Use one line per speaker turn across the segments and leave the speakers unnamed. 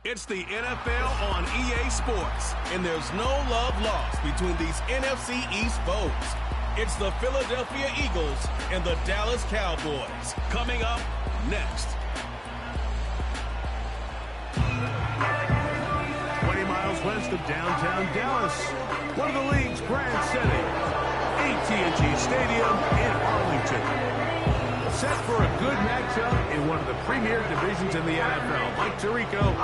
It's the NFL on EA Sports, and there's no love lost between these NFC East foes. It's the Philadelphia Eagles and the Dallas Cowboys. Coming up next.
20 miles west of downtown Dallas, one of the league's grand settings, AT&T Stadium in Arlington. Set for a good matchup in one of the premier divisions in the NFL. Mike Tirico,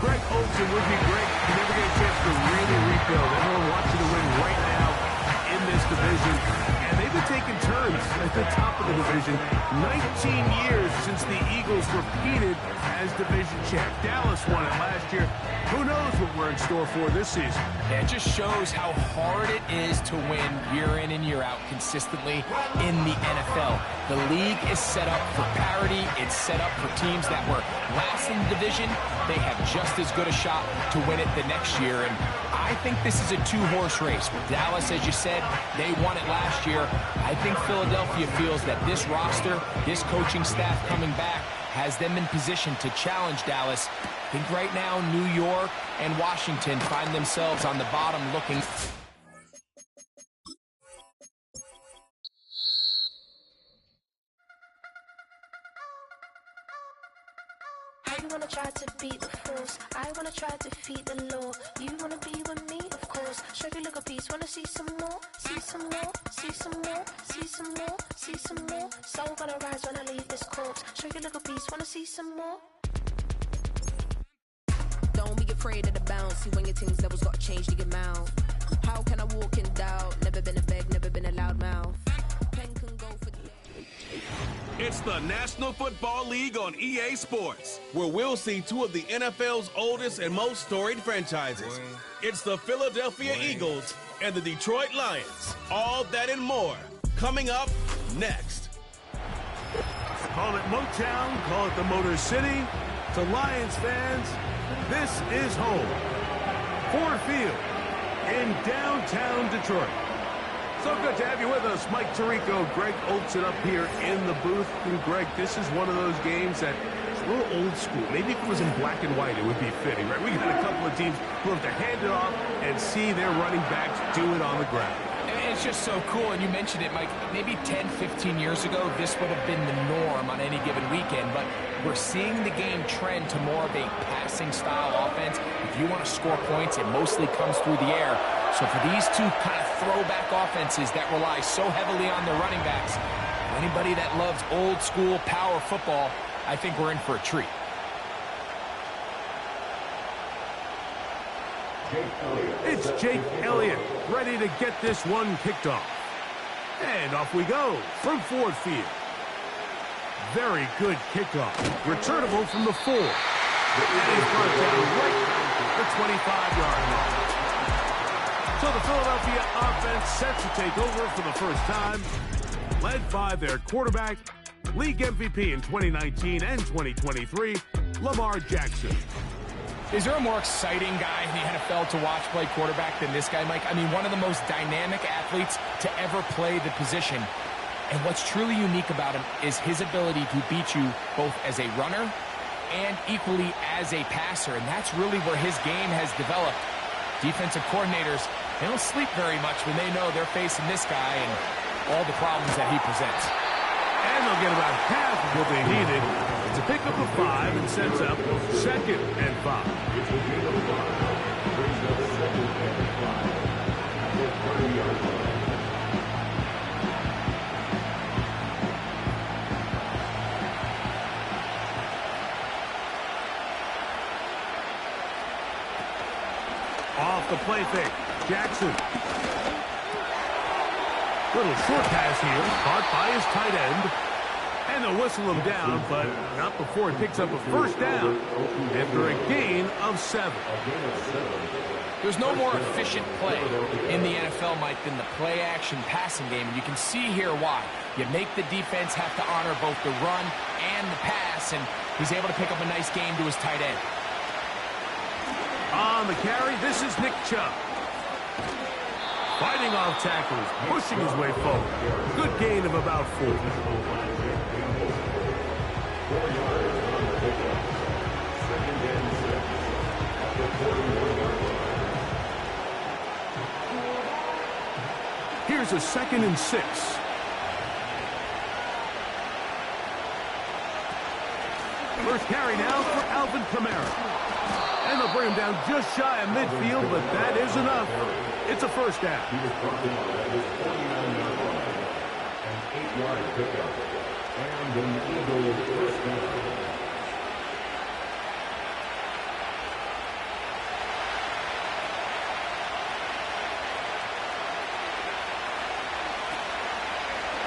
Greg Olsen would be great. You never get a chance to really rebuild. Everyone wants you to win right now in this division. And they've been taking turns at the top of the division. 19 years since the Eagles repeated as division champ. Dallas won it last year. Who knows what we're in store for this season?
It just shows how hard it is to win year in and year out consistently in the NFL. The league is set up for parity. It's set up for teams that were last in the division. They have just as good a shot to win it the next year. And I think this is a two-horse race. Dallas, as you said, they won it last year. I think Philadelphia feels that this roster, this coaching staff coming back, has them in position to challenge Dallas. I think right now New York and Washington find themselves on the bottom looking.
I wanna try to beat the force. I wanna try to defeat the law. You wanna be with me, of course. Show you look a piece. Wanna see some more? See some more? See some more? See some more? See some more? Soul gonna rise when I leave this corpse. Show you look a piece. Wanna see some more?
Don't be afraid of the bounce. See when your things levels got changed to your mouth. How can I walk in doubt? Never been a beg, never been a loud mouth. Pen can go for the...
It's the National Football League on EA Sports, where we'll see two of the NFL's oldest and most storied franchises. It's the Philadelphia Eagles and the Detroit Lions. All that and more coming up next.
Call it Motown, call it the Motor City. To Lions fans, this is home. Ford Field in downtown Detroit. So good to have you with us, Mike Tirico, Greg Olsen up here in the booth. And Greg, this is one of those games that is a little old school. Maybe if it was in black and white, it would be fitting, right? We got a couple of teams who have to hand it off and see their running backs do it on the ground.
It's just so cool, and you mentioned it, Mike. Maybe 10, 15 years ago, this would have been the norm on any given weekend, but we're seeing the game trend to more of a passing-style offense. If you want to score points, it mostly comes through the air. So for these two kind of throwback offenses that rely so heavily on their running backs, for anybody that loves old-school power football, I think we're in for a treat.
It's Jake Elliott, ready to get this one kicked off. And off we go from Ford Field. Very good kickoff. Returnable from the 4. And he's brought down right the 25-yard line. So the Philadelphia offense set to take over for the first time, led by their quarterback, league MVP in 2019 and 2023, Lamar Jackson.
Is there a more exciting guy in the NFL to watch play quarterback than this guy, Mike? I mean, one of the most dynamic athletes to ever play the position. And what's truly unique about him is his ability to beat you both as a runner and equally as a passer. And that's really where his game has developed. Defensive coordinators, they don't sleep very much when they know they're facing this guy and all the problems that he presents.
And they'll get about half of what they needed. It's a pickup of 5 and sets up 2nd and 5. Off the play fake, Jackson. Little short pass here, caught by his tight end. And they'll whistle him down, but not before he picks up a first down after a gain of 7.
There's no more efficient play in the NFL, Mike, than the play-action passing game. And you can see here why. You make the defense have to honor both the run and the pass, and he's able to pick up a nice game to his tight end.
On the carry, this is Nick Chubb. Fighting off tackles, pushing his way forward. Good gain of about 4. Here's a 2nd and 6. First carry now for Alvin Kamara. And they'll bring him down just shy of midfield, but that is enough. It's a first down.
He was brought down with 49 yards and 8-yard pickup. And an Eagles first down.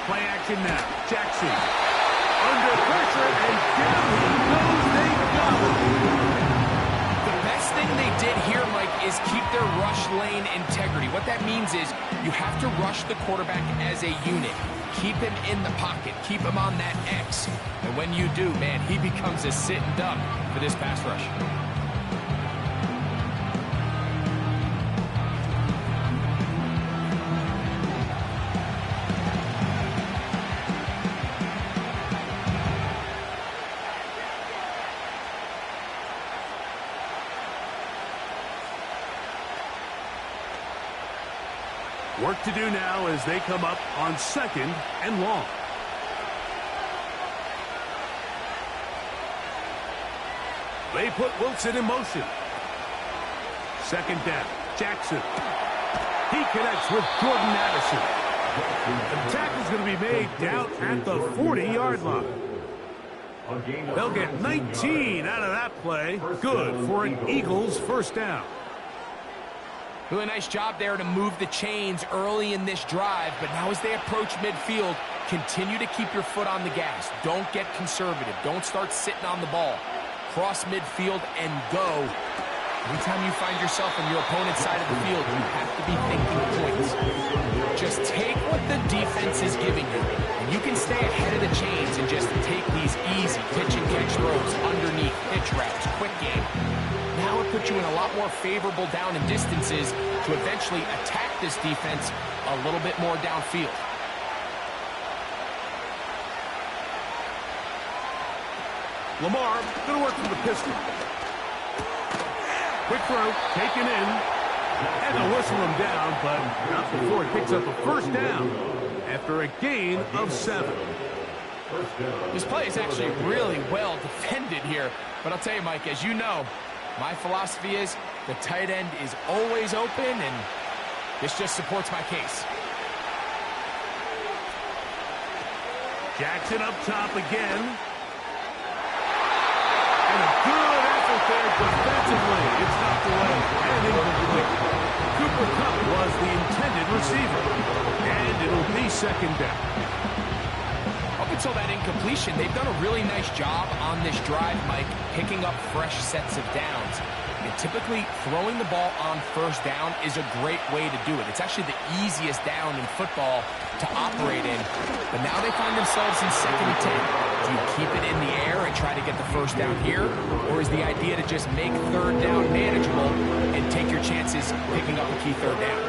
Play action now. Jackson under pressure, and down he goes. They got him.
The best thing they did here, Mike, is keep their rush lane integrity. What that means is you have to rush the quarterback as a unit. Keep him in the pocket. Keep him on that X. And when you do, man, he becomes a sitting duck for this pass rush.
Work to do now as they come up on 2nd and long. They put Wilson in motion. 2nd down. Jackson. He connects with Jordan Addison. The tackle's going to be made down at the 40-yard line. They'll get 19 out of that play. Good for an Eagles first down.
Doing a nice job there to move the chains early in this drive, but now as they approach midfield, continue to keep your foot on the gas. Don't get conservative. Don't start sitting on the ball. Cross midfield and go. Anytime you find yourself on your opponent's side of the field, you have to be thinking points. Just take what the defense is giving you, and you can stay ahead of the chains and just take these easy pitch and catch throws underneath, pitch routes, quick game. Now it puts you in a lot more favorable down and distances to eventually attack this defense a little bit more downfield.
Lamar going to work from the pistol. Quick throw, taken in, and they'll whistle him down, but not before he picks up a first down after a gain of 7.
This play is actually really well defended here, but I'll tell you, Mike, as you know, my philosophy is the tight end is always open, and this just supports my case.
Jackson up top again. And a good effort there defensively. It's knocked away and incomplete. Cooper Kupp was the intended receiver. And it'll be 2nd down.
Up until that incompletion, they've done a really nice job on this drive, Mike, picking up fresh sets of downs. And typically, throwing the ball on first down is a great way to do it. It's actually the easiest down in football to operate in. But now they find themselves in 2nd and 10. Do you keep it in the air and try to get the first down here? Or is the idea to just make 3rd down manageable and take your chances picking up a key 3rd down?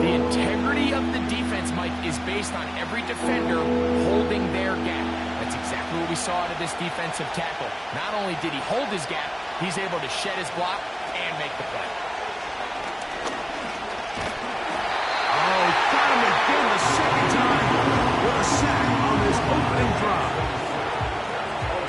The integrity of the defense, Mike, is based on every defender holding their gap. That's exactly what we saw out of this defensive tackle. Not only did he hold his gap, he's able to shed his block and make the play.
Oh, got him again the 2nd time with a sack on this opening drive.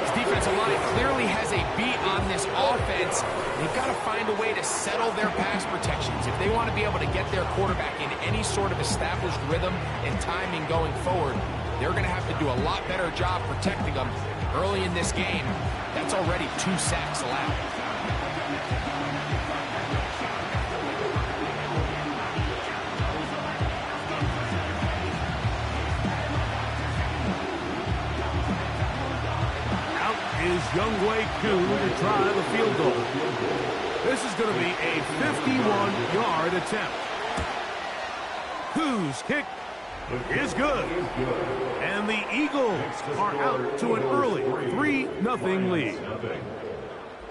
This defensive line clearly has a beat on this offense. They've got to find a way to settle their pass protections. If they want to be able to get their quarterback in any sort of established rhythm and timing going forward, they're going to have to do a lot better job protecting them early in this game. That's already 2 sacks allowed.
Out is Younghoe Koo to try the field goal. This is going to be a 51-yard attempt. Koo's kick is good. And the Eagles are out to an early 3-0 lead.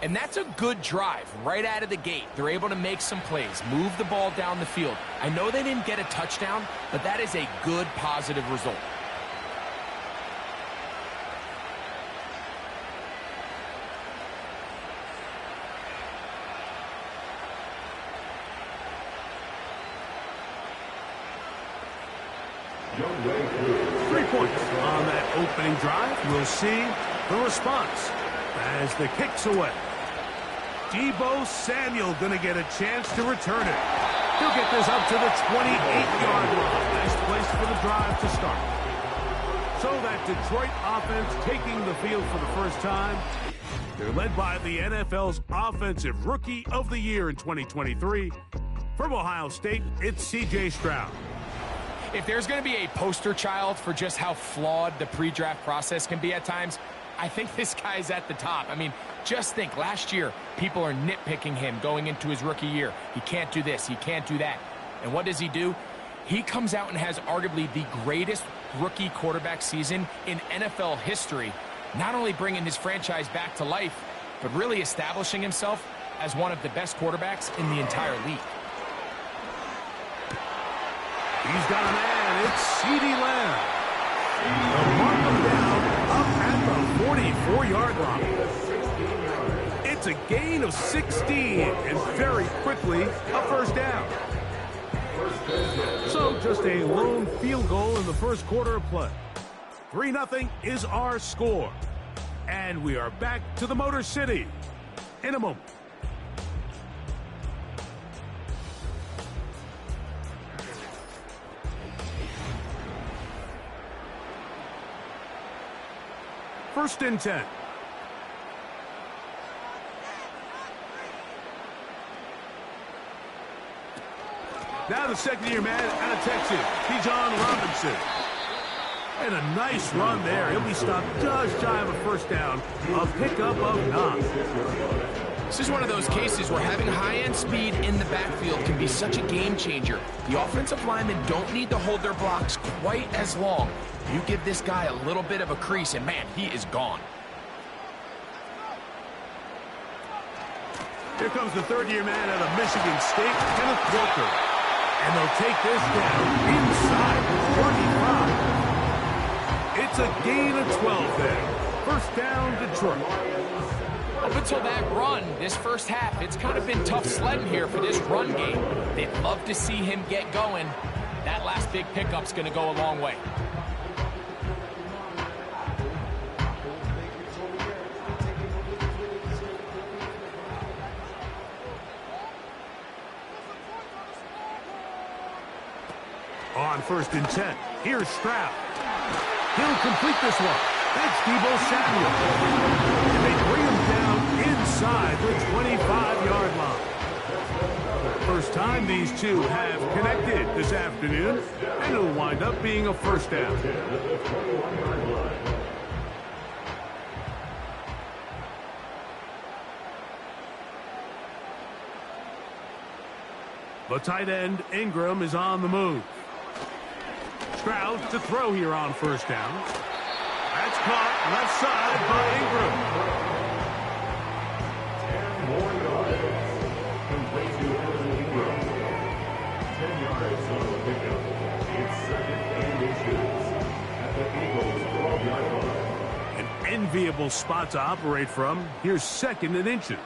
And that's a good drive right out of the gate. They're able to make some plays, move the ball down the field. I know they didn't get a touchdown, but that is a good, positive result.
3 points on that opening drive. We'll see the response as the kick's away. Deebo Samuel going to get a chance to return it. He'll get this up to the 28-yard line. Nice place for the drive to start. So that Detroit offense taking the field for the first time. They're led by the NFL's Offensive Rookie of the Year in 2023. From Ohio State, it's C.J. Stroud.
If there's going to be a poster child for just how flawed the pre-draft process can be at times, I think this guy's at the top. I mean, just think, last year, people are nitpicking him going into his rookie year. He can't do this, he can't do that. And what does he do? He comes out and has arguably the greatest rookie quarterback season in NFL history, not only bringing his franchise back to life, but really establishing himself as one of the best quarterbacks in the entire league.
He's got a man. It's CeeDee Lamb. They'll mark him down up at the 44-yard line. It's a gain of 16, and very quickly, a first down. So just a lone field goal in the first quarter of play. 3-0 is our score. And we are back to the Motor City in a moment. First and 10. Now the second-year man out of Texas, Bijan Robinson. And a nice run there. He'll be stopped just shy of a first down. A pickup of 9.
This is one of those cases where having high-end speed in the backfield can be such a game changer. The offensive linemen don't need to hold their blocks quite as long. You give this guy a little bit of a crease, and man, he is gone.
Here comes the third-year man out of Michigan State, Kenneth Walker. And they'll take this down inside the 45. It's a gain of 12 there. First down, Detroit.
Up until that run, this first half, it's kind of been tough sledding here for this run game. They'd love to see him get going. That last big pickup's going to go a long way.
On first and 10, here's Stroud. He'll complete this one. That's Deebo Samuel. And they bring him down inside the 25-yard line. First time these two have connected this afternoon, and it'll wind up being a first down. The tight end, Ingram, is on the move. Stroud to throw here on first down. That's caught left side by Ingram.
10 more yards. Complete to Ingram. 10 yards on the pickup. It's second and inches at the Eagles' 12-yard line.
An enviable spot to operate from. Here's second and inches.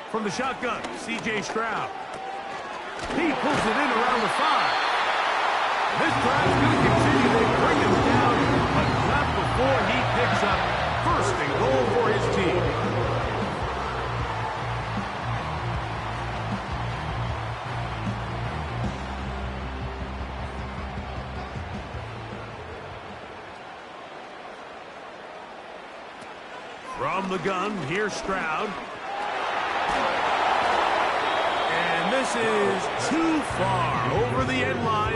From the shotgun, C.J. Stroud. He pulls it in around the 5. This drive's going to continue. They bring him down, but not before he picks up first and goal for his team. From the gun, here's Stroud. This is too far over the end line.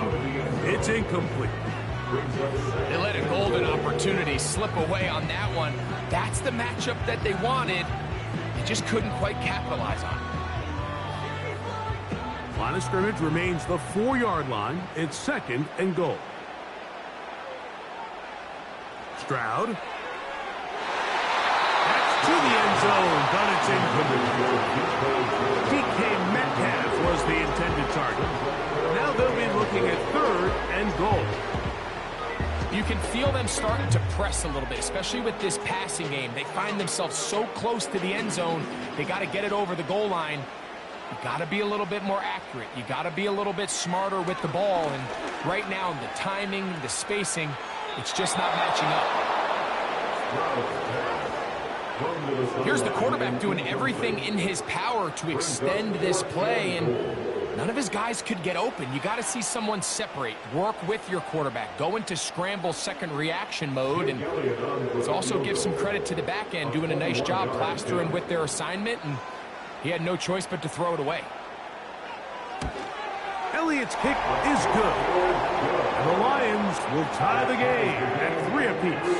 It's incomplete.
They let a golden opportunity slip away on that one. That's the matchup that they wanted. They just couldn't quite capitalize on it.
Line of scrimmage remains the 4-yard line. It's second and goal. Stroud. That's to the end zone, but it's incomplete. DK Metcalf was the intended target. Now they'll be looking at third and goal.
You can feel them starting to press a little bit, especially with this passing game. They find themselves so close to the end zone, they got to get it over the goal line. You got to be a little bit more accurate. You got to be a little bit smarter with the ball. And right now, the timing, the spacing, it's just not matching up. Here's the quarterback doing everything in his power to extend this play, and none of his guys could get open. You got to see someone separate, work with your quarterback, go into scramble second reaction mode, and let's also give some credit to the back end doing a nice job plastering with their assignment, and he had no choice but to throw it away.
Elliott's kick is good. And the Lions will tie the game at 3 apiece.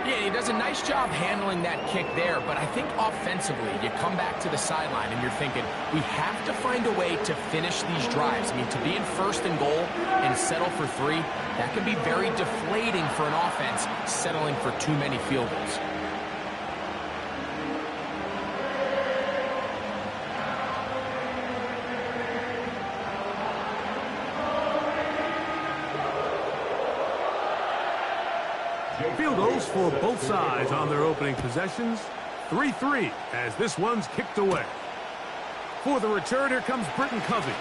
Yeah, he does a nice job handling that kick there, but I think offensively, you come back to the sideline and you're thinking, we have to find a way to finish these drives. I mean, to be in first and goal and settle for 3, that can be very deflating for an offense settling for too many field goals.
Field goals for both sides on their opening possessions. 3-3 as this one's kicked away. For the return, here comes Britton Covey.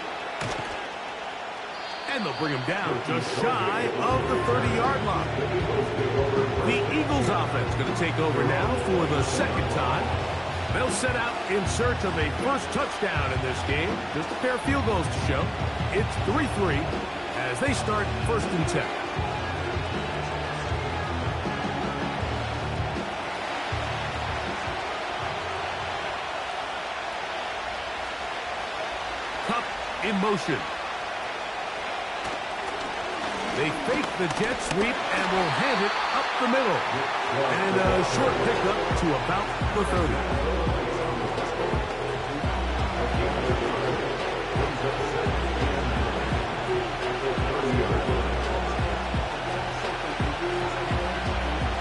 And they'll bring him down just shy of the 30-yard line. The Eagles offense going to take over now for the second time. They'll set out in search of a first touchdown in this game. Just a pair of field goals to show. It's 3-3 as they start 1st and 10. In motion. They fake the jet sweep and will hand it up the middle. And a short pickup to about the 30.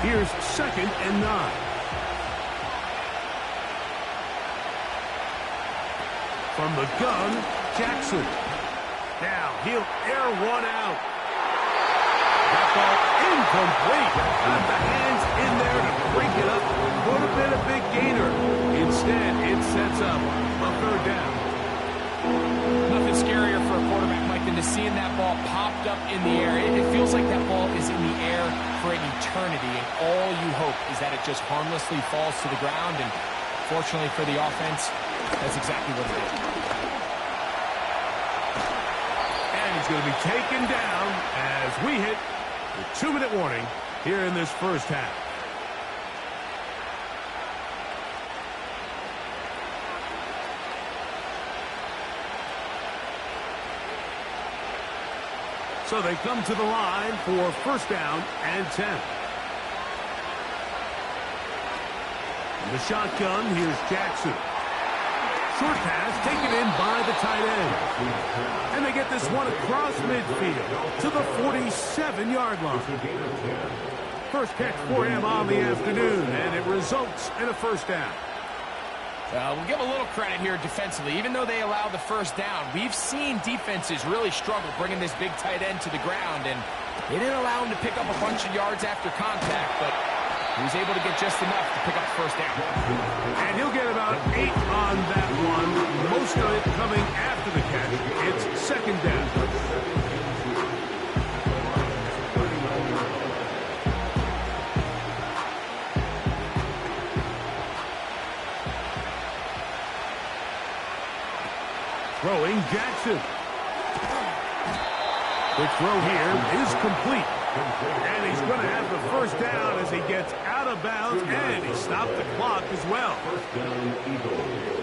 Here's 2nd and 9. From the gun, Jackson. Now he'll air one out. That ball incomplete. Got the hands in there to break it up. Would have been a big gainer. Instead, it sets up a 3rd down.
Nothing scarier for a quarterback, Mike, than to seeing that ball popped up in the air. It feels like that ball is in the air for an eternity, and all you hope is that it just harmlessly falls to the ground, and fortunately for the offense, that's exactly what it is. He's going to be taken down as we hit the 2-minute warning here in this first half. So they come to the line for 1st down and 10. In the shotgun, here's Jackson. Short pass taken in by the tight end. And they get this one across midfield to the 47-yard line. First catch for him on the afternoon, and it results in a 1st down. We'll give a little credit here defensively. Even though they allow the 1st down, we've seen defenses really struggle bringing this big tight end to the ground, and they didn't allow him to pick up a bunch of yards after contact, but he was able to get just enough to pick up 1st down.
And he'll get about 8 on that one. Most of it coming after the catch. It's 2nd down. Throwing Jackson. Quick throw here is complete. And he's going to have the 1st down as he gets out of bounds, and he stopped the clock as well.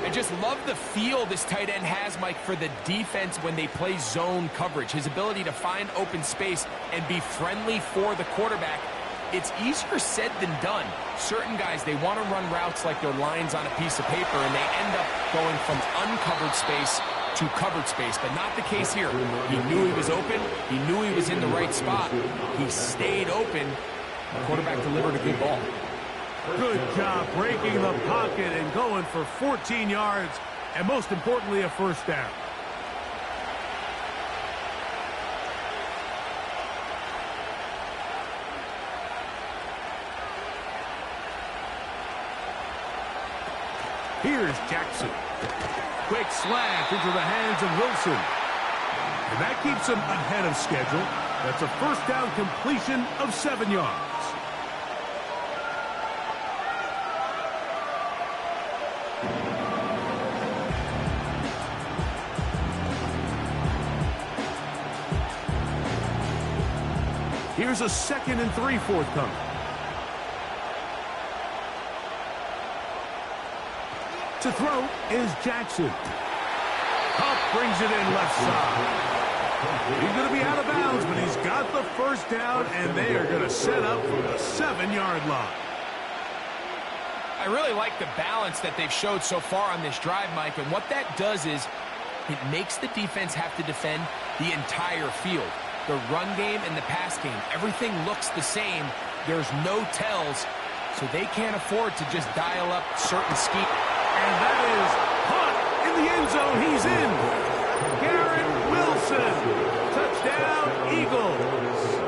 I just love the feel this tight end has, Mike, for the defense when they play zone coverage. His ability to find open space and be friendly for the quarterback. It's easier said than done. Certain guys, they want to run routes like they're lines on a piece of paper, and they end up going from uncovered space to covered space, but not the case here. He knew he was open. He knew he was in the right spot. He stayed open. The quarterback delivered a good ball.
Good job breaking the pocket and going for 14 yards, and most importantly, a 1st down. Here's Jackson. Quick slant into the hands of Wilson. And that keeps him ahead of schedule. That's a first down completion of 7 yards. Here's a 2nd and 3 forthcoming. To throw is Jackson. Huff brings it in left side. He's going to be out of bounds, but he's got the first down, and they are going to set up from the 7-yard line.
I really like the balance that they've showed so far on this drive, Mike, and what that does is it makes the defense have to defend the entire field. The run game and the pass game, everything looks the same. There's no tells, so they can't afford to just dial up certain schemes.
And that is caught in the end zone. He's in. Garrett Wilson. Touchdown, Eagles.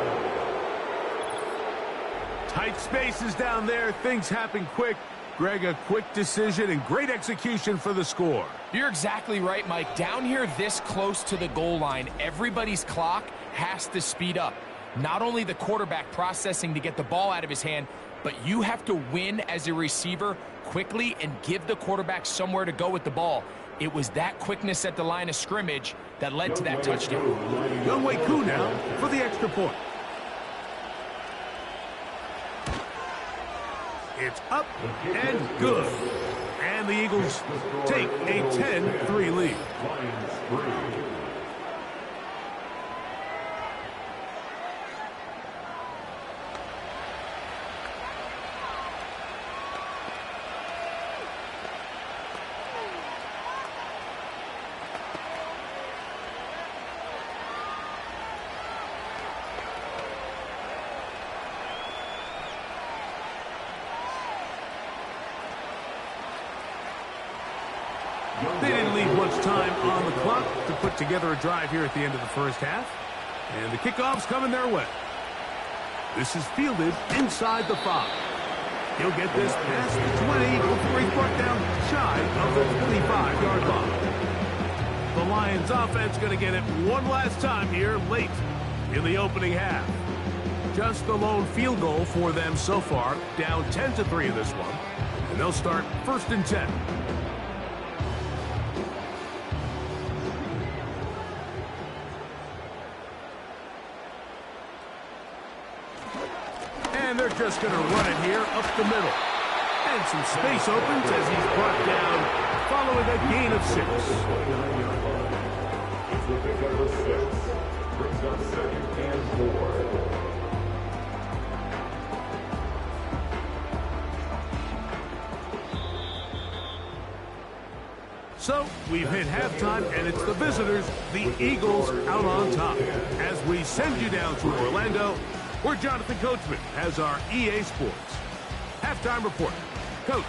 Tight spaces down there. Things happen quick. Greg, a quick decision and great execution for the score.
You're exactly right, Mike. Down here this close to the goal line, everybody's clock has to speed up. Not only the quarterback processing to get the ball out of his hand, but you have to win as a receiver quickly and give the quarterback somewhere to go with the ball. It was that quickness at the line of scrimmage that led to that touchdown.
Younghoe Koo now for the extra point. It's up and good. And the Eagles take a 10-3 lead. They didn't leave much time on the clock to put together a drive here at the end of the first half. And the kickoff's coming their way. This is fielded inside the 5. He'll get this past the 20 before he's brought down shy of the 25-yard line. The Lions offense going to get it one last time here late in the opening half. Just the lone field goal for them so far, down 10-3 in this one. And they'll start 1st and 10. And they're just going to run it here up the middle. And some space opens as he's brought down following a gain of 6.
It's the pick up of 6. Brings up 2nd and 4.
So we've hit halftime, and it's the visitors, the Eagles, out on top. As we send you down to Orlando, where Jonathan Coachman has our EA Sports halftime report. Coach.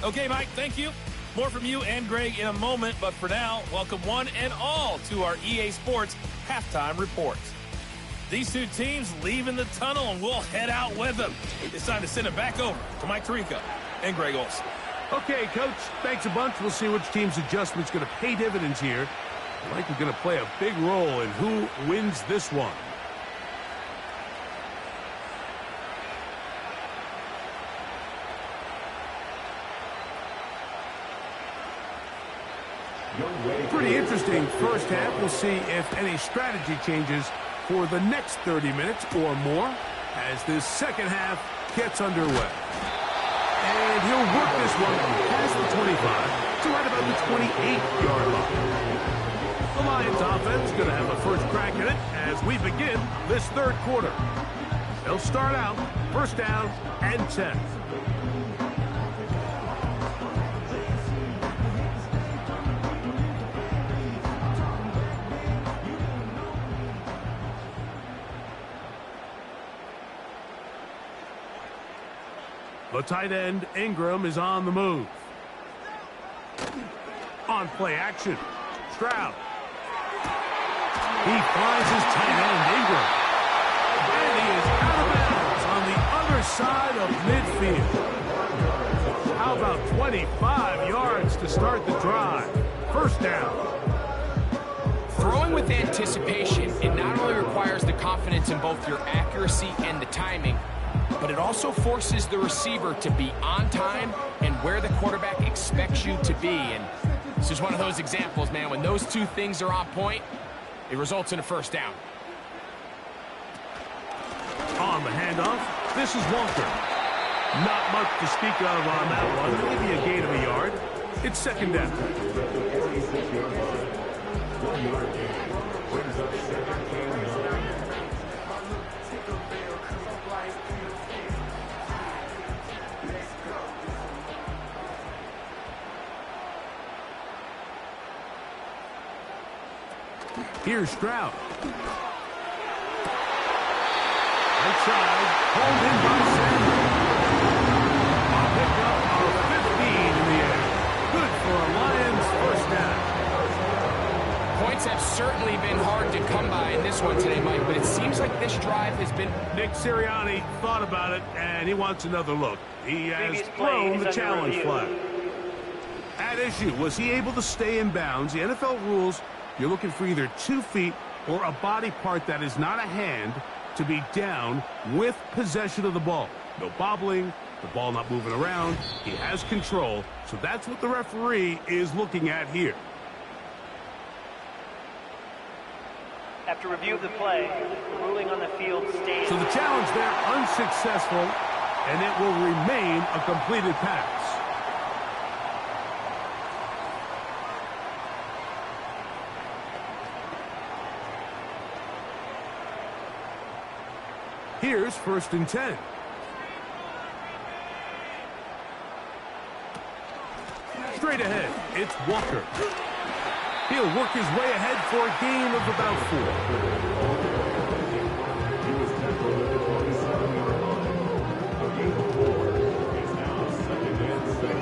Okay, Mike, thank you. More from you and Greg in a moment, but for now, welcome one and all to our EA Sports halftime reports. These two teams leaving the tunnel, and we'll head out with them. It's time to send it back over to Mike Tirico and Greg Olsen.
Okay, Coach, thanks a bunch. We'll see which team's adjustment's going to pay dividends here. I think we're going to play a big role in who wins this one. Pretty interesting first half. We'll see if any strategy changes for the next 30 minutes or more as this second half gets underway. And he'll work this one past the 25 to right about the 28-yard line. The Lions offense going to have a first crack at it as we begin this third quarter. They'll start out 1st down and 10. The tight end, Ingram, is on the move. On play action, Stroud. He finds his tight end, Ingram. And he is out of bounds on the other side of midfield. How about 25 yards to start the drive? First down.
Throwing with anticipation, it not only requires the confidence in both your accuracy and the timing, but it also forces the receiver to be on time and where the quarterback expects you to be. And this is one of those examples, man. When those two things are on point, it results in a first down.
On the handoff, this is Walker. Not much to speak of on that one. Maybe a gain of a yard. It's second down.
1 yard gain. Brings up second and 9.
Here's Stroud. Outside, pulled in by Samuel. A pickup of 15 in the air. Good for a Lions first down.
Points have certainly been hard to come by in this one today, Mike, but it seems like this drive has been...
Nick Sirianni thought about it, and he wants another look. He has thrown the challenge flag. At issue, was he able to stay in bounds? The NFL rules, you're looking for either 2 feet or a body part that is not a hand to be down with possession of the ball. No bobbling, the ball not moving around. He has control, so that's what the referee is looking at here.
After review of the play, the ruling on the field stands.
So the challenge there unsuccessful, and it will remain a completed pass. Here's first and 10. Straight ahead, it's Walker. He'll work his way ahead for a gain of about 4.
He was tackled at the 27-yard line. A gain of 4. It's now second and 6.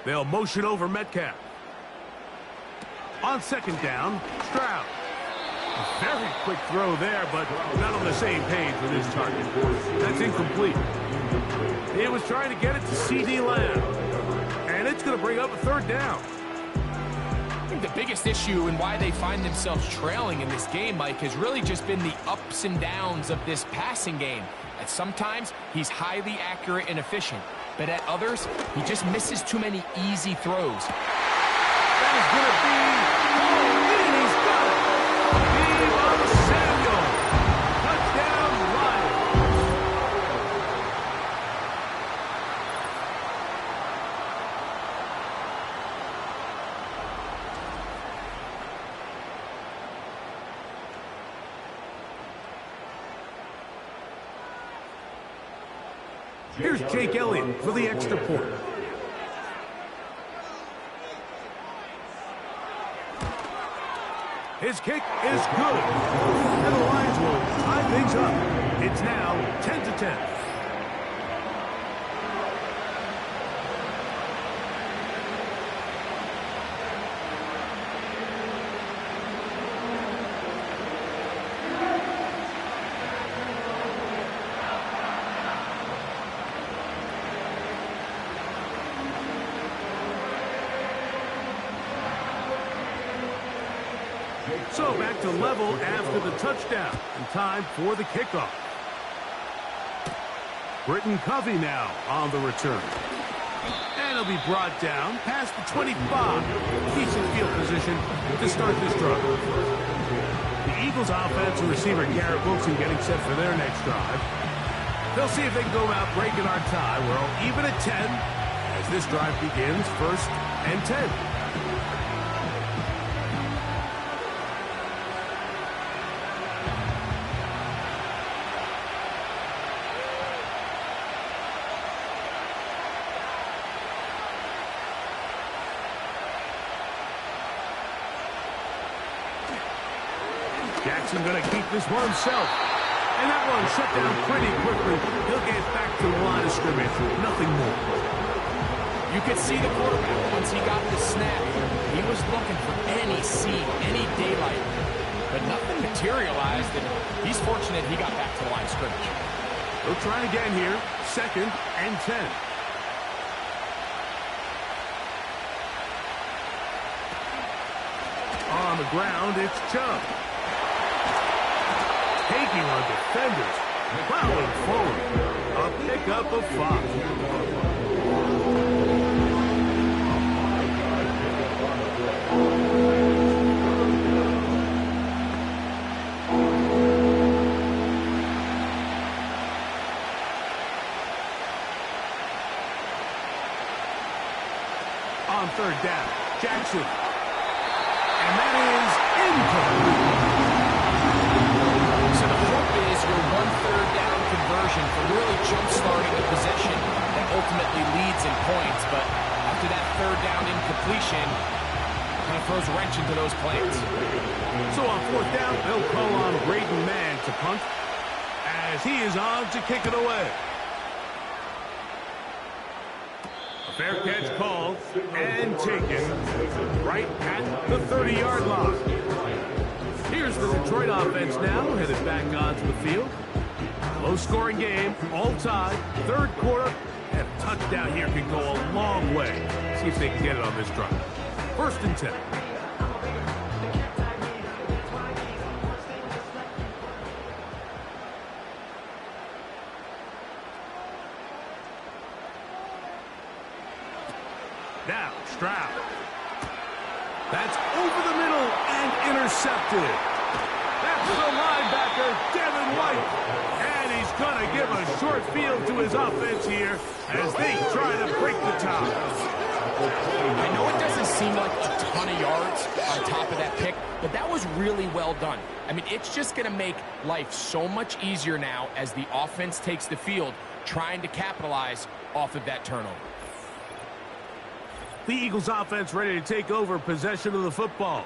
They'll motion over Metcalf. On second down, Stroud. A very quick throw there, but not on the same page with his target. That's incomplete. He was trying to get it to C.D. Lamb. And it's going to bring up a third down.
I think the biggest issue and why they find themselves trailing in this game, Mike, has really just been the ups and downs of this passing game. At sometimes, he's highly accurate and efficient, but at others, he just misses too many easy throws.
That is going to be... Oh, and he's got it! Deebo Samuel! Touchdown, Lions! Here's Jake Elliott for the extra point. His kick is good. And the Lions will tie things up. It's now 10-10. So back to level after the touchdown, and time for the kickoff. Britton Covey now on the return. And he'll be brought down past the 25. Decent field position to start this drive. The Eagles offense and receiver Garrett Wilson getting set for their next drive. They'll see if they can go about breaking our tie. We're all even at 10 as this drive begins, first and 10. Jackson going to keep this one himself. And that one shut down pretty quickly. He'll get back to the line of scrimmage. Nothing more.
You could see the quarterback once he got the snap. He was looking for any seam daylight, but nothing materialized, and he's fortunate he got back to the line of scrimmage.
They'll try again here. 2nd and 10. On the ground, it's Chubb. Taking on defenders. Plowing forward. A pickup of 5. On 3rd down, Jackson. And that is incomplete.
So the hope is your 1/3 down conversion for really jump-starting a possession that ultimately leads in points. But after that 3rd down incompletion, kind of throws a wrench into those plans.
So on 4th down, they'll call on Braden Mann to punt as he is on to kick it away. A fair catch called and taken right at the 30-yard line. Here's the Detroit offense now, headed back onto the field. Low-scoring game, all tied, 3rd quarter, and a touchdown here can go a long way. See if they can get it on this drive. 1st and 10. Now, Stroud. That's over the middle and intercepted. That's the linebacker, Devin White. And he's going to give a short field to his offense here as they try to break the tie.
I know it doesn't seem like a ton of yards on top of that pick, but that was really well done. I mean, it's just going to make life so much easier now as the offense takes the field, trying to capitalize off of that turnover.
The Eagles offense ready to take over possession of the football.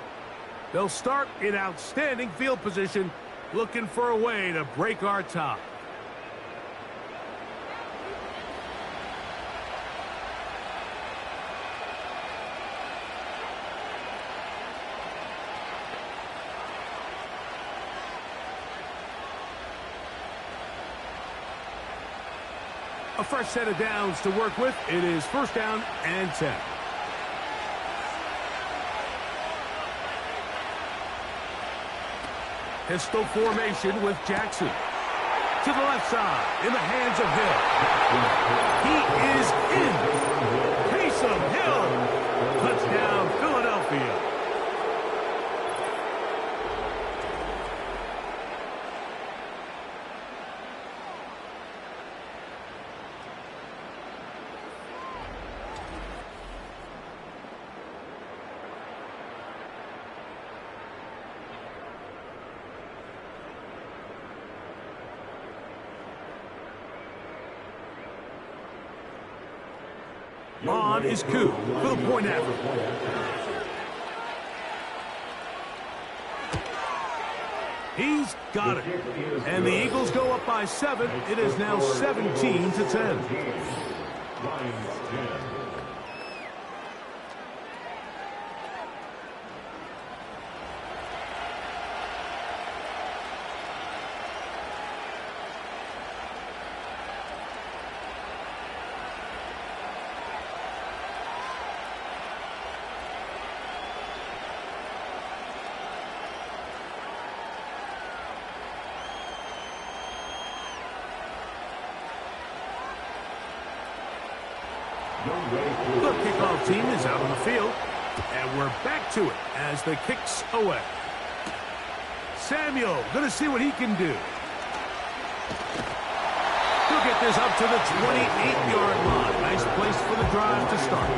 They'll start in outstanding field position, looking for a way to break our tie. A fresh set of downs to work with. It is 1st down and 10. Pistol formation with Jackson. To the left side, in the hands of Hill. He is in. Taysom Hill. Touchdown, Philadelphia. On is Koo for the point after. He's got it. And the Eagles go up by 7. It is now 17-10. The kickoff team is out on the field, and we're back to it as the kick's away. Samuel going to see what he can do. He'll get this up to the 28-yard line. Nice place for the drive to start.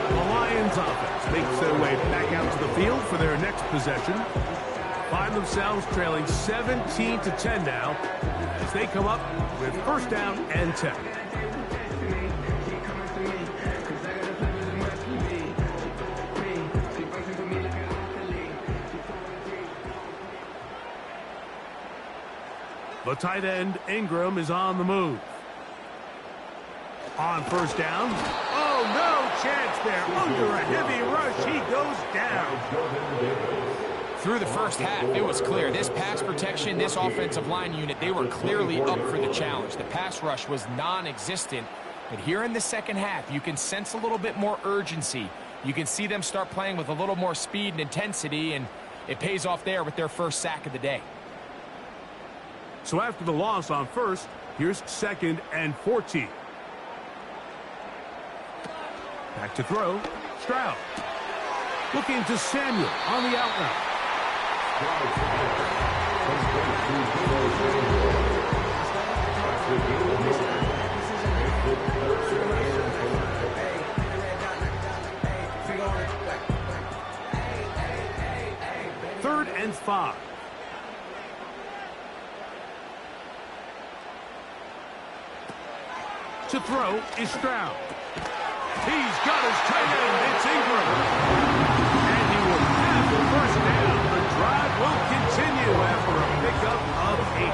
The Lions offense makes their way back out to the field for their next possession. Find themselves trailing 17-10 now as they come up with 1st down and 10. The tight end, Ingram, is on the move. On 1st down. Oh, no chance there. Under a heavy rush, he goes down.
Through the first half, it was clear. This pass protection, this offensive line unit, they were clearly up for the challenge. The pass rush was non-existent. But here in the second half, you can sense a little bit more urgency. You can see them start playing with a little more speed and intensity, and it pays off there with their first sack of the day.
So after the loss on first, here's 2nd and 14. Back to throw. Stroud. Looking to Samuel on the out route. Third and 5. To throw is Stroud. He's got his tight end. It's Ingram. And he will have the first down. The drive will continue after a pickup of 8.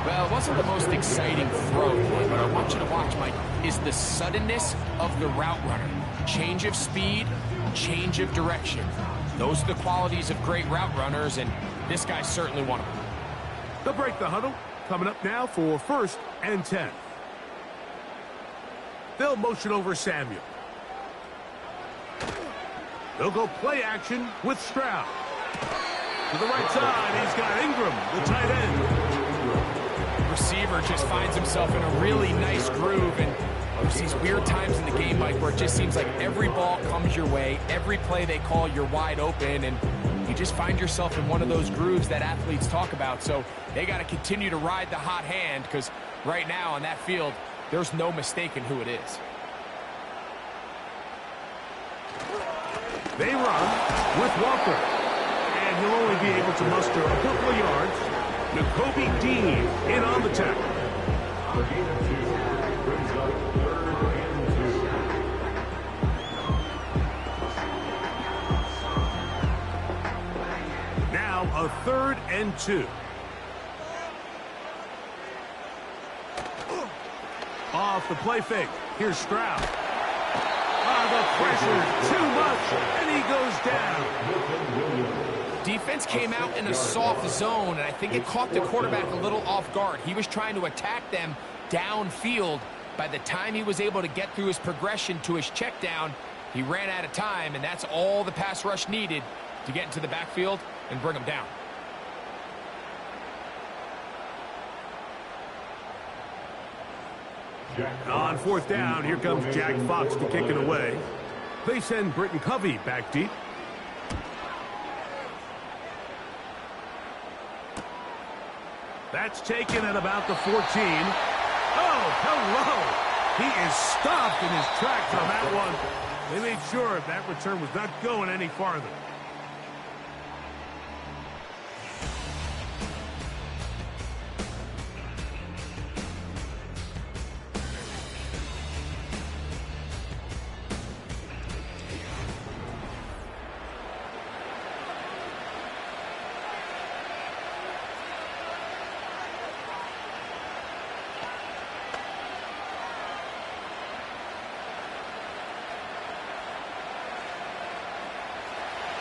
Well, it wasn't the most exciting throw, but I want you to watch, Mike, is the suddenness of the route runner. Change of speed, change of direction. Those are the qualities of great route runners, and this guy's certainly one of them.
They'll break the huddle. Coming up now for 1st and 10. They'll motion over Samuel. They'll go play action with Stroud. To the right side, he's got Ingram, the tight end.
Receiver just finds himself in a really nice groove, and there's these weird times in the game, Mike, where it just seems like every ball comes your way, every play they call, you're wide open, and you just find yourself in one of those grooves that athletes talk about. So they got to continue to ride the hot hand, because right now on that field, there's no mistaking who it is.
They run with Walker. And he'll only be able to muster a couple of yards. Nakobe Dean in on the tackle. Now a 3rd and 2. Off the play fake. Here's Stroud. The pressure too much, and he goes down.
Defense came out in a soft zone, and I think it caught the quarterback a little off guard. He was trying to attack them downfield. By the time he was able to get through his progression to his check down, he ran out of time, and that's all the pass rush needed to get into the backfield and bring him down.
On 4th down, here comes Jack Fox to kick it away. They send Britton Covey back deep. That's taken at about the 14. Oh, hello! He is stopped in his tracks on that one. They made sure that return was not going any farther.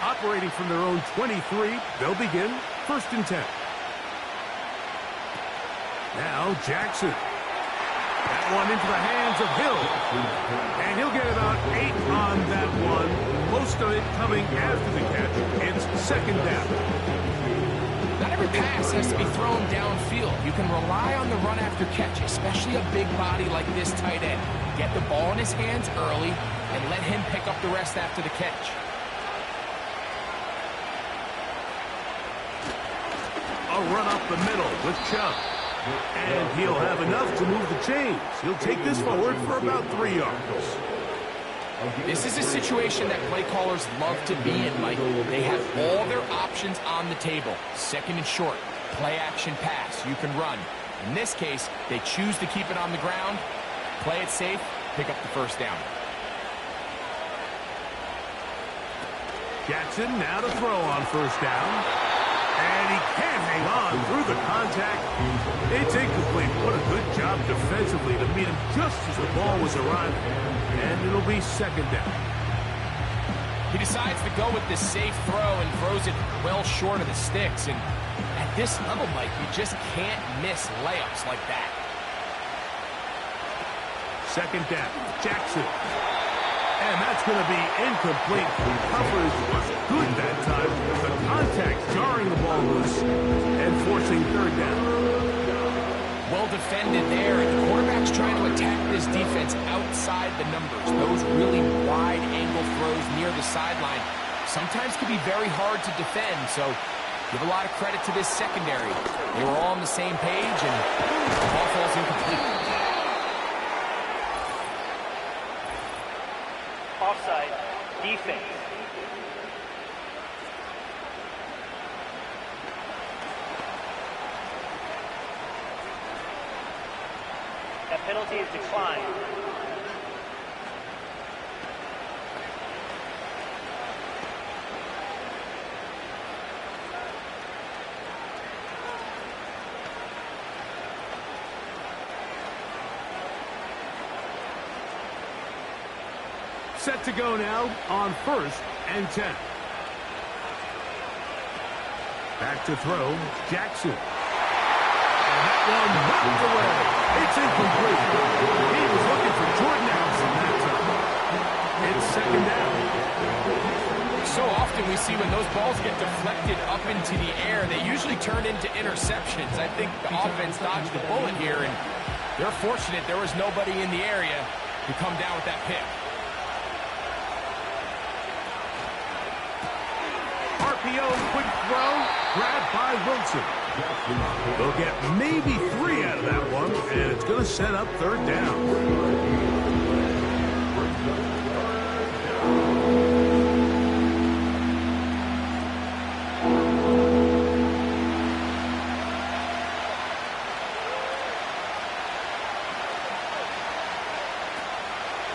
Operating from their own 23, they'll begin 1st and 10. Now Jackson. That one into the hands of Hill. And he'll get about 8 on that one. Most of it coming after the catch. It's 2nd down.
Not every pass has to be thrown downfield. You can rely on the run after catch, especially a big body like this tight end. Get the ball in his hands early and let him pick up the rest after the catch.
A run up the middle with Chubb. And he'll have enough to move the chains. He'll take this forward for about 3 yards.
This is a situation that play callers love to be in, Mike. They have all their options on the table. 2nd and short, play action pass, you can run. In this case, they choose to keep it on the ground, play it safe, pick up the 1st down.
Jackson now to throw on 1st down. And he can't hang on through the contact. It's incomplete. What a good job defensively to meet him just as the ball was arriving. And it'll be 2nd down.
He decided decides to go with the safe throw and throws it well short of the sticks. And at this level, Mike, you just can't miss layups like that.
Second down, Jackson. And that's going to be incomplete. The coverage was good that time. The contact jarring the ball loose and forcing third down.
Well defended there, and the quarterback's trying to attack this defense outside the numbers. Those really wide angle throws near the sideline sometimes can be very hard to defend, so give a lot of credit to this secondary. They were all on the same page, and the ball falls incomplete.
Offside, defense. That penalty is declined.
Set to go now on 1st and 10. Back to throw, Jackson. And that one knocked away. It's incomplete. He was looking for Jordan Addison that time. It's second down.
So often we see when those balls get deflected up into the air, they usually turn into interceptions. I think the offense dodged the bullet here, and they're fortunate there was nobody in the area to come down with that pick.
RPO, quick throw, grabbed by Wilson. They'll get maybe 3 out of that one, and it's going to set up third down.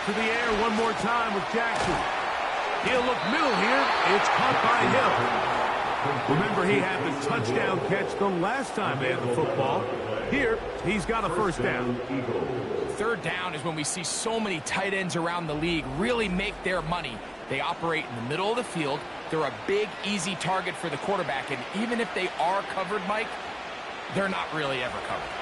To the air one more time with Jackson. He'll look middle here. It's caught by Hill. Remember, he had the touchdown catch the last time they had the football. Here, he's got a first down.
Third down is when we see so many tight ends around the league really make their money. They operate in the middle of the field. They're a big, easy target for the quarterback. And even if they are covered, Mike, they're not really ever covered.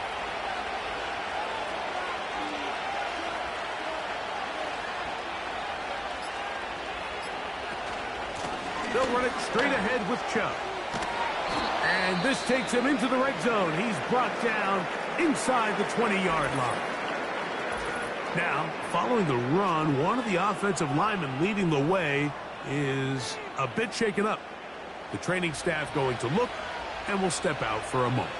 They'll run it straight ahead with Chubb. And this takes him into the red zone. He's brought down inside the 20-yard line. Now, following the run, one of the offensive linemen leading the way is a bit shaken up. The training staff going to look and will step out for a moment.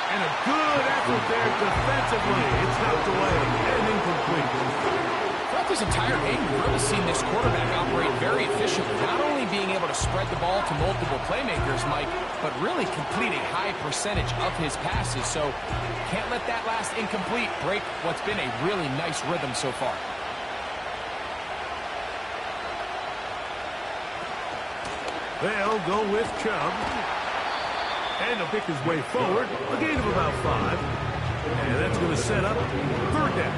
And a good effort there defensively. It's knocked away and incomplete.
Throughout this entire game, we've really seen this quarterback operate very efficiently, not only being able to spread the ball to multiple playmakers, Mike, but really complete a high percentage of his passes. So can't let that last incomplete break what's been a really nice rhythm so far.
They'll go with Chubb. And he'll pick his way forward. A gain of about 5. And that's going to set up third down.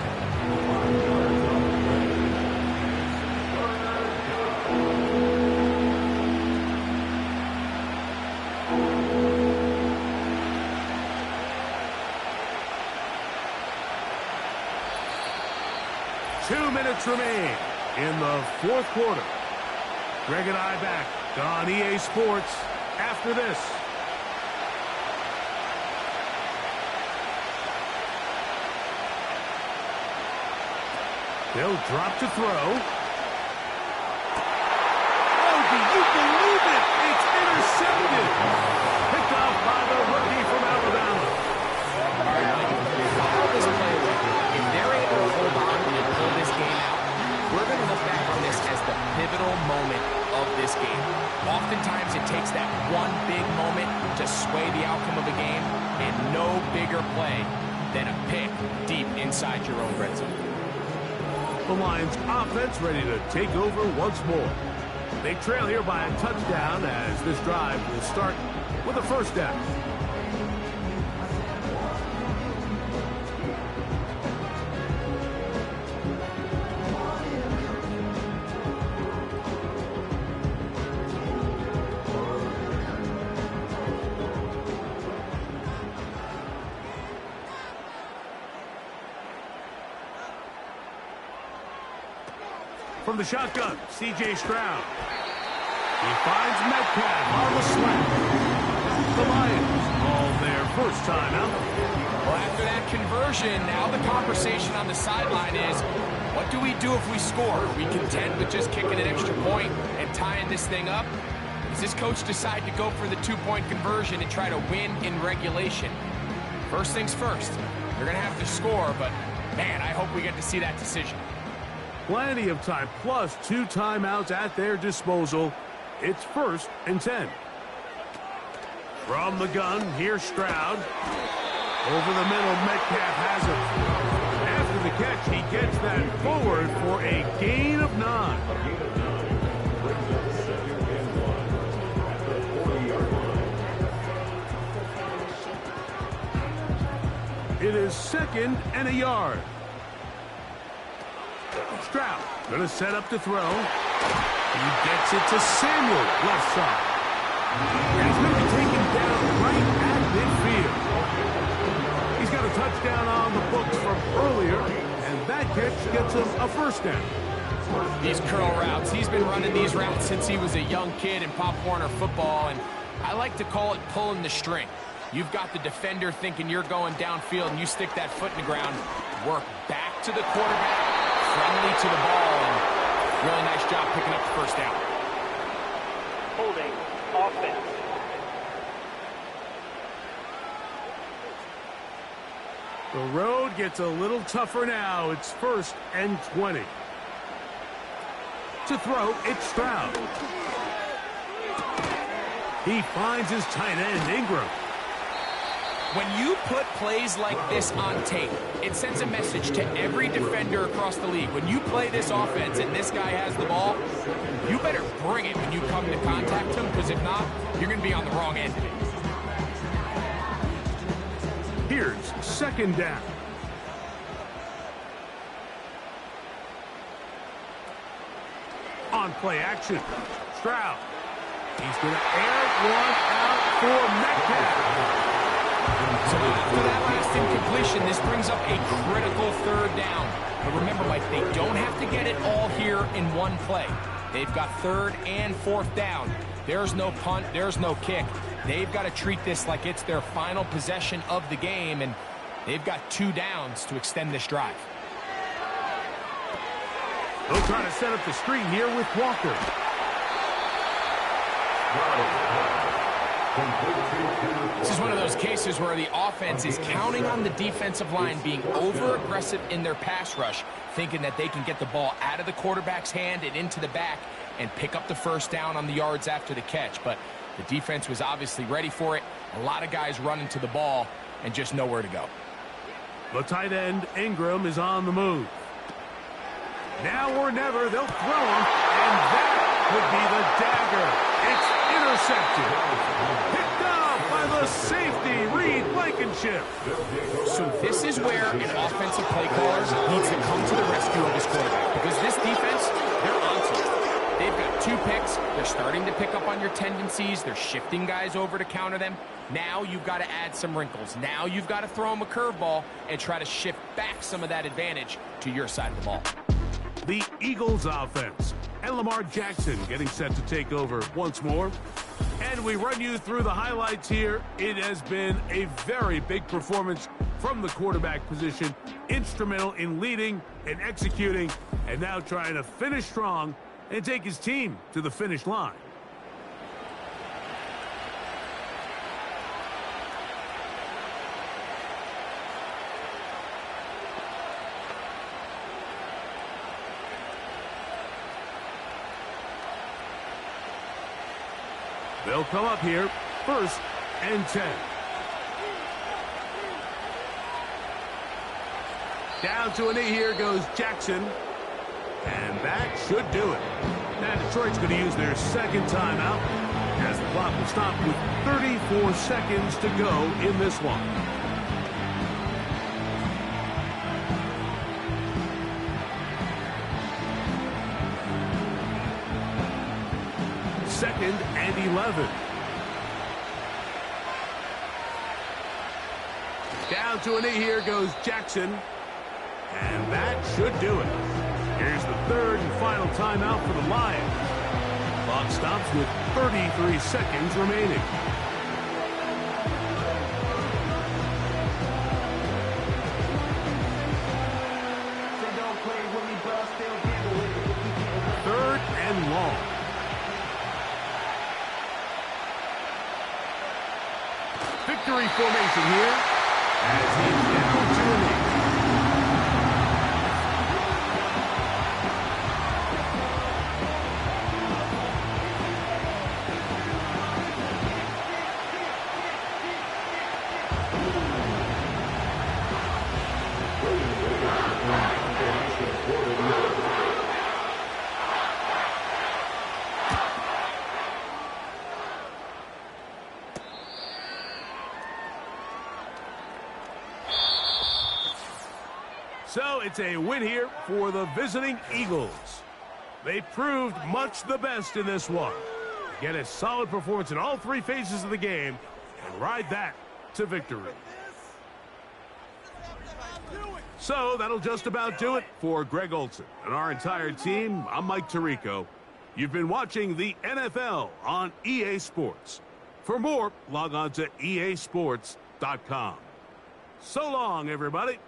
Two minutes remain in the fourth quarter. Greg and I back on EA Sports after this. They'll drop to throw. Oh, do you believe it? It's intercepted. Picked off by the rookie from Alabama.
Follow this play away. If they're able to hold on and pull this game out, we're going to look back on this as the pivotal pivotal moment of this game. Oftentimes it takes that one big moment to sway the outcome of a game, and no bigger play than a pick deep inside your own red zone.
The Lions offense ready to take over once more. They trail here by a touchdown as this drive will start with a first down. From the shotgun, C.J. Stroud. He finds Metcalf on the slant. The Lions call their first time out.
Well, after that conversion, now the conversation on the sideline is, what do we do if we score? Are we content with just kicking an extra point and tying this thing up? Does this coach decide to go for the two-point conversion and try to win in regulation? First things first, they're going to have to score, but man, I hope we get to see that decision.
Plenty of time, plus 2 timeouts at their disposal. It's 1st and 10. From the gun, here's Stroud. Over the middle, Metcalf has it. After the catch, he gets that forward for a gain of 9.
Brings up 2nd and 1 at the 40-yard line.
It is 2nd and a yard. Stroud going to set up to throw. He gets it to Samuel, left side. And he's going to be taken down right at midfield. He's got a touchdown on the books from earlier, and that catch gets him a first down.
These curl routes, he's been running these routes since he was a young kid in Pop Warner football, and I like to call it pulling the string. You've got the defender thinking you're going downfield, and you stick that foot in the ground, work back to the quarterback, friendly to the ball, and really nice job picking up the first down.
Holding offense.
The road gets a little tougher now. It's 1st and 20. To throw, it's Stroud. He finds his tight end, Ingram.
When you put plays like this on tape, it sends a message to every defender across the league. When you play this offense and this guy has the ball, you better bring it when you come to contact him, because if not, you're going to be on the wrong end of it.
Here's 2nd down. On play action, Stroud. He's going to air one out for Metcalf.
So after that last incompletion, this brings up a critical 3rd down. But remember, Mike, they don't have to get it all here in one play. They've got 3rd and 4th down. There's no punt, there's no kick. They've got to treat this like it's their final possession of the game, and they've got 2 downs to extend this drive.
They'll try to set up the screen here with Walker.
This is one of those cases where the offense is counting on the defensive line being over-aggressive in their pass rush, thinking that they can get the ball out of the quarterback's hand and into the back and pick up the first down on the yards after the catch. But the defense was obviously ready for it. A lot of guys running to the ball and just nowhere to go.
The tight end, Ingram, is on the move. Now or never, they'll throw him, and that would be the dagger. It's intercepted. Picked up by the safety, Reed Blankenship.
So this is where an offensive play caller needs to come to the rescue of his quarterback, because this defense, they're onto it. They've got 2 picks. They're starting to pick up on your tendencies. They're shifting guys over to counter them. Now you've got to add some wrinkles. Now you've got to throw them a curveball and try to shift back some of that advantage to your side of the ball.
The Eagles offense, and Lamar Jackson getting set to take over once more. And we run you through the highlights here. It has been a very big performance from the quarterback position, instrumental in leading and executing, and now trying to finish strong and take his team to the finish line. They'll come up here, 1st and 10. Down to a knee here goes Jackson. And that should do it. Now Detroit's going to use their second timeout as the clock will stop with 34 seconds to go in this one. Second and 11. Down to a knee here goes Jackson. And that should do it. Here's the third and final timeout for the Lions. Clock stops with 33 seconds remaining. Third and long. Victory formation here as he's down to a knee. So it's a win here for the visiting Eagles. They proved much the best in this one. Get a solid performance in all three phases of the game and ride that to victory. So that'll just about do it for Greg Olsen and our entire team. I'm Mike Tirico. You've been watching the NFL on EA Sports. For more, log on to easports.com. So long, everybody.